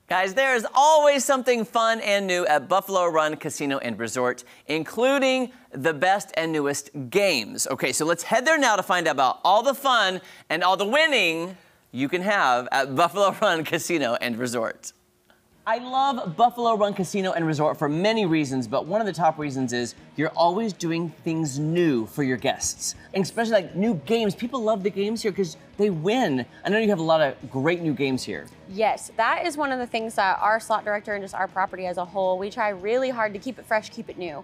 Guys, there is always something fun and new at Buffalo Run Casino and Resort, including the best and newest games. Okay, so let's head there now to find out about all the fun and all the winning you can have at Buffalo Run Casino and Resort. I love Buffalo Run Casino and Resort for many reasons, but one of the top reasons is you're always doing things new for your guests, and especially like new games. People love the games here because they win. I know you have a lot of great new games here. Yes, that is one of the things that our slot director and just our property as a whole, we try really hard to keep it fresh, keep it new.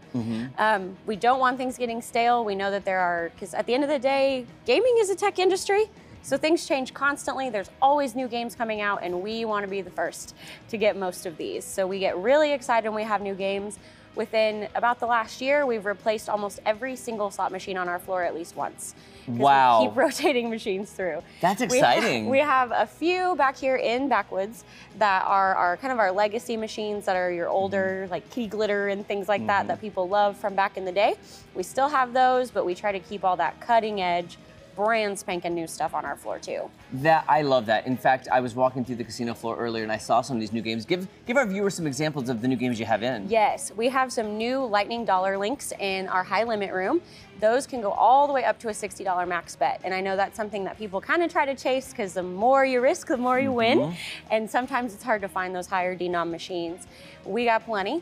We don't want things getting stale. We know that there are, because at the end of the day, gaming is a tech industry. So things change constantly. There's always new games coming out, and we want to be the first to get most of these. So we get really excited when we have new games. Within about the last year, we've replaced almost every single slot machine on our floor at least once. Wow. We keep rotating machines through. That's exciting. We have a few back here in Backwoods that are kind of our legacy machines that are your older, like key glitter and things like that people love from back in the day. We still have those, but we try to keep all that cutting edge, brand spanking new stuff on our floor too. I love that. In fact, I was walking through the casino floor earlier and I saw some of these new games. Give our viewers some examples of the new games you have in. Yes, we have some new Lightning Dollar Links in our high limit room. Those can go all the way up to a $60 max bet. And I know that's something that people kind of try to chase because the more you risk, the more you win. And sometimes it's hard to find those higher denom machines. We got plenty.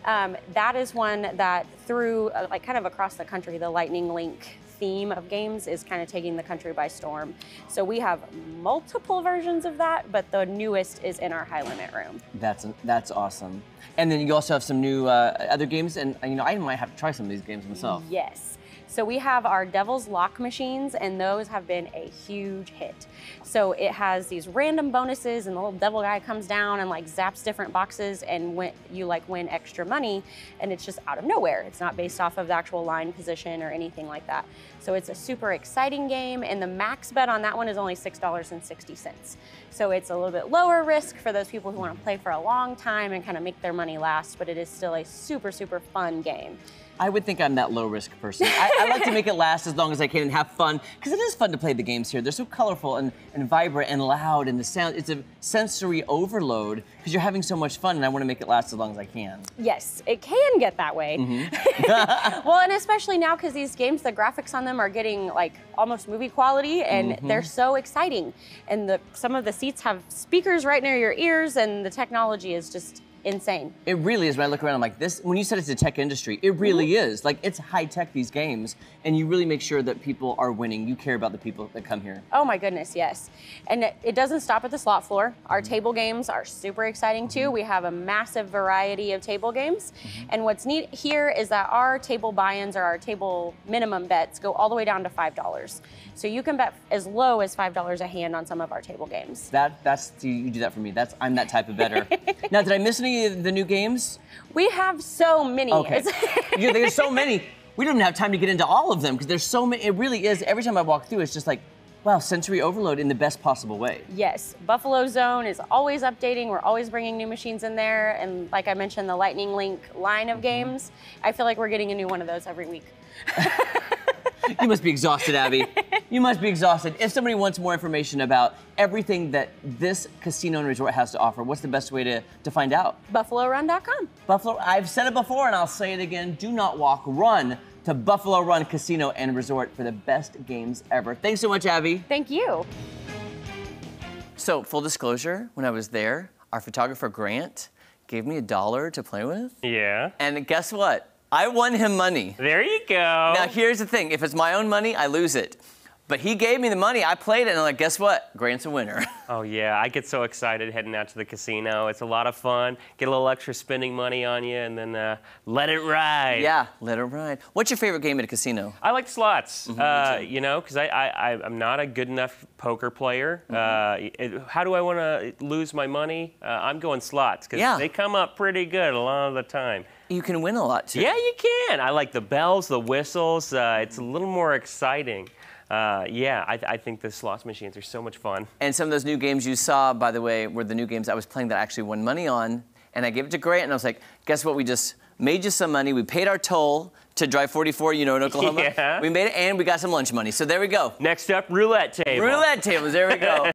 That is one that through, like kind of across the country, the Lightning Link theme of games is kind of taking the country by storm. So we have multiple versions of that, but the newest is in our high limit room. That's awesome. And then you also have some new other games, and you know, I might have to try some of these games myself. Yes. So we have our Devil's Lock machines, and those have been a huge hit. So it has these random bonuses, and the little devil guy comes down and like zaps different boxes, and you like win extra money, and it's just out of nowhere. It's not based off of the actual line position or anything like that. So it's a super exciting game, and the max bet on that one is only $6.60. So it's a little bit lower risk for those people who want to play for a long time and kind of make their money last, but it is still a super, super fun game. I would think I'm that low-risk person. I like to make it last as long as I can and have fun, because it is fun to play the games here. They're so colorful and vibrant and loud, and the sound, it's a sensory overload, because you're having so much fun, and I want to make it last as long as I can. Yes, it can get that way. Well, and especially now, because these games, the graphics on them are getting like almost movie quality, and they're so exciting. And some of the seats have speakers right near your ears, and the technology is just insane. It really is. When I look around, I'm like, this, when you said it's a tech industry, it really is. Like, it's high tech, these games, and you really make sure that people are winning. You care about the people that come here. Oh my goodness, yes. And it doesn't stop at the slot floor. Our table games are super exciting too. We have a massive variety of table games. And what's neat here is that our table buy-ins or our table minimum bets go all the way down to $5. So you can bet as low as $5 a hand on some of our table games. You do that for me. I'm that type of bettor. Now, did I miss any of the new games? We have so many. Okay. There's so many. We don't even have time to get into all of them because there's so many. It really is. Every time I walk through, it's just like, wow, sensory overload in the best possible way. Yes, Buffalo Zone is always updating. We're always bringing new machines in there. And like I mentioned, the Lightning Link line of games, I feel like we're getting a new one of those every week. You must be exhausted, Abby. You must be exhausted. If somebody wants more information about everything that this casino and resort has to offer, what's the best way to find out? BuffaloRun.com. I've said it before and I'll say it again. Do not walk, run to Buffalo Run Casino and Resort for the best games ever. Thanks so much, Abby. Thank you. So, full disclosure, when I was there, our photographer, Grant, gave me $1 to play with. Yeah. And guess what? I won him money. There you go. Now, here's the thing. If it's my own money, I lose it. But he gave me the money, I played it, and I'm like, guess what? Grant's a winner. Oh yeah, I get so excited heading out to the casino. It's a lot of fun. Get a little extra spending money on you, and then let it ride. Yeah, let it ride. What's your favorite game at a casino? I like slots, you know, because I'm not a good enough poker player. How do I want to lose my money? I'm going slots, because they come up pretty good a lot of the time. You can win a lot, too. Yeah, you can. I like the bells, the whistles. It's a little more exciting. Yeah, I think the slots machines are so much fun. And some of those new games you saw, by the way, were the new games I was playing that I actually won money on. And I gave it to Grant, and I was like, guess what? We just made you some money. We paid our toll to drive 44, you know, in Oklahoma. Yeah. We made it, and we got some lunch money. So there we go. Next up, roulette table. Roulette tables, there we go.